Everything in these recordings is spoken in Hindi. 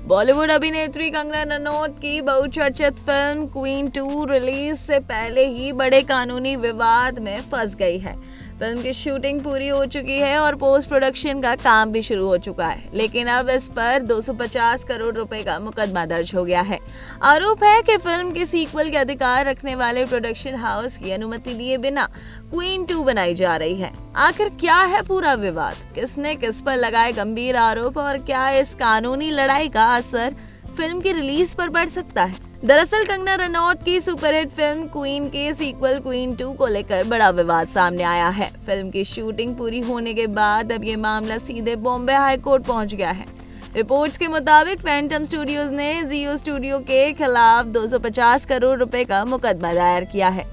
बॉलीवुड अभिनेत्री कंगना रनौत की बहुचर्चित फिल्म क्वीन 2 रिलीज से पहले ही बड़े कानूनी विवाद में फंस गई है। फिल्म की शूटिंग पूरी हो चुकी है और पोस्ट प्रोडक्शन का काम भी शुरू हो चुका है, लेकिन अब इस पर 250 करोड़ रुपए का मुकदमा दर्ज हो गया है। आरोप है कि फिल्म के सीक्वल के अधिकार रखने वाले प्रोडक्शन हाउस की अनुमति लिए बिना क्वीन 2 बनाई जा रही है। आखिर क्या है पूरा विवाद, किसने किस पर लगाए गंभीर आरोप और क्या इस कानूनी लड़ाई का असर फिल्म की रिलीज पर पड़ सकता है? दरअसल कंगना रनौत की सुपरहिट फिल्म क्वीन के सीक्वल क्वीन 2 को लेकर बड़ा विवाद सामने आया है। फिल्म की शूटिंग पूरी होने के बाद अब ये मामला सीधे बॉम्बे हाई कोर्ट पहुंच गया है। रिपोर्ट्स के मुताबिक फैंटम स्टूडियोज ने जियो स्टूडियो के खिलाफ 250 करोड़ रुपए का मुकदमा दायर किया है।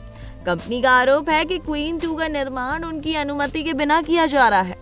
कंपनी का आरोप है कि क्वीन 2 का निर्माण उनकी अनुमति के बिना किया जा रहा है,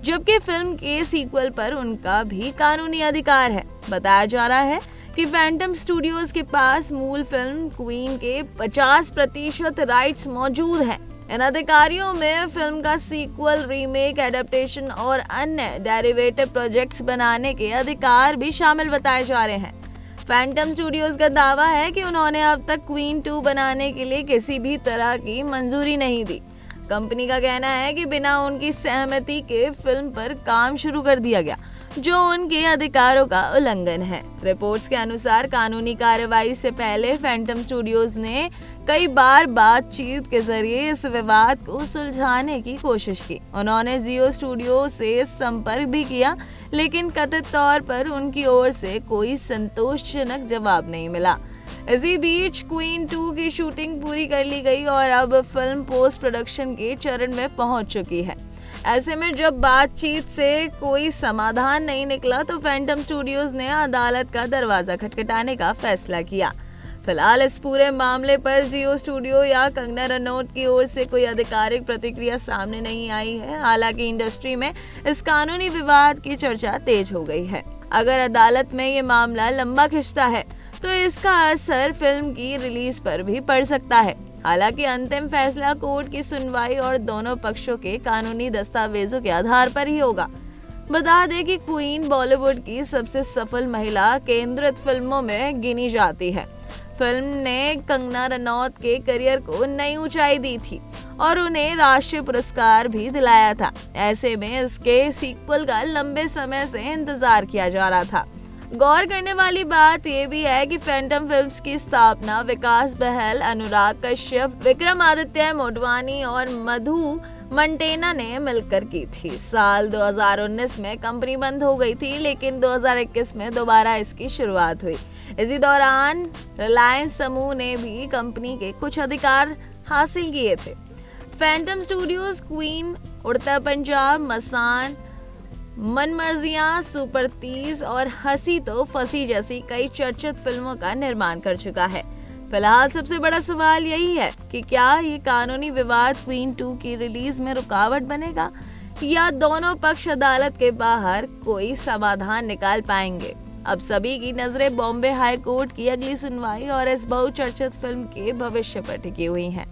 जबकि फिल्म के सीक्वल पर उनका भी कानूनी अधिकार है। बताया जा रहा है कि फैंटम स्टूडियोज के पास मूल फिल्म क्वीन के 50% राइट्स मौजूद हैं। इन अधिकारियों में फिल्म का सीक्वल, रीमेक, एडेप्टेशन और अन्य डेरिवेटिव प्रोजेक्ट्स बनाने के अधिकार भी शामिल बताए जा रहे हैं। फैंटम स्टूडियोज का दावा है कि उन्होंने अब तक क्वीन 2 बनाने के लिए किसी भी तरह की मंजूरी नहीं दी। कंपनी का कहना है कि बिना उनकी सहमति के फिल्म पर काम शुरू कर दिया गया, जो उनके अधिकारों का उल्लंघन है। रिपोर्ट्स के अनुसार कानूनी कार्रवाई से पहले फैंटम स्टूडियोज ने कई बार बातचीत के जरिए इस विवाद को सुलझाने की कोशिश की। उन्होंने जियो स्टूडियो से संपर्क भी किया, लेकिन कथित तौर पर उनकी ओर से कोई संतोषजनक जवाब नहीं मिला। इसी बीच क्वीन 2 की शूटिंग पूरी कर ली गई और अब फिल्म पोस्ट प्रोडक्शन के चरण में पहुंच चुकी है। ऐसे में जब बातचीत से कोई समाधान नहीं निकला तो फैंटम स्टूडियोज ने अदालत का दरवाजा खटखटाने का फैसला किया। फिलहाल इस पूरे मामले पर जियो स्टूडियो या कंगना रनौत की ओर से कोई आधिकारिक प्रतिक्रिया सामने नहीं आई है। हालांकि इंडस्ट्री में इस कानूनी विवाद की चर्चा तेज हो गई है। अगर अदालत में ये मामला लंबा खिंचता है तो इसका असर फिल्म की रिलीज पर भी पड़ सकता है। हालांकि अंतिम फैसला कोर्ट की सुनवाई और दोनों पक्षों के कानूनी दस्तावेजों के आधार पर ही होगा। बता दें कि क्वीन बॉलीवुड की सबसे सफल महिला केंद्रित फिल्मों में गिनी जाती है। फिल्म ने कंगना रनौत के करियर को नई ऊंचाई दी थी और उन्हें राष्ट्रीय पुरस्कार भी दिलाया था। ऐसे में इसके सीक्वल का लंबे समय से इंतजार किया जा रहा था। गौर करने वाली बात यह भी है कि फैंटम फिल्म्स की स्थापना विकास बहल, अनुराग कश्यप, विक्रमादित्य मोटवानी और मधु मंटेना ने मिलकर की थी। साल 2019 में कंपनी बंद हो गई थी, लेकिन 2021 में दोबारा इसकी शुरुआत हुई। इसी दौरान रिलायंस समूह ने भी कंपनी के कुछ अधिकार हासिल किए थे। फैंटम स्टूडियोज क्वीन, उड़ता पंजाब, मसान, मनमर्जियां, सुपर 30 और हंसी तो फंसी जैसी कई चर्चित फिल्मों का निर्माण कर चुका है। फिलहाल सबसे बड़ा सवाल यही है कि क्या ये कानूनी विवाद क्वीन 2 की रिलीज में रुकावट बनेगा या दोनों पक्ष अदालत के बाहर कोई समाधान निकाल पाएंगे। अब सभी की नजरें बॉम्बे हाई कोर्ट की अगली सुनवाई और इस बहुचर्चित फिल्म के भविष्य पर टिकी हुई हैं।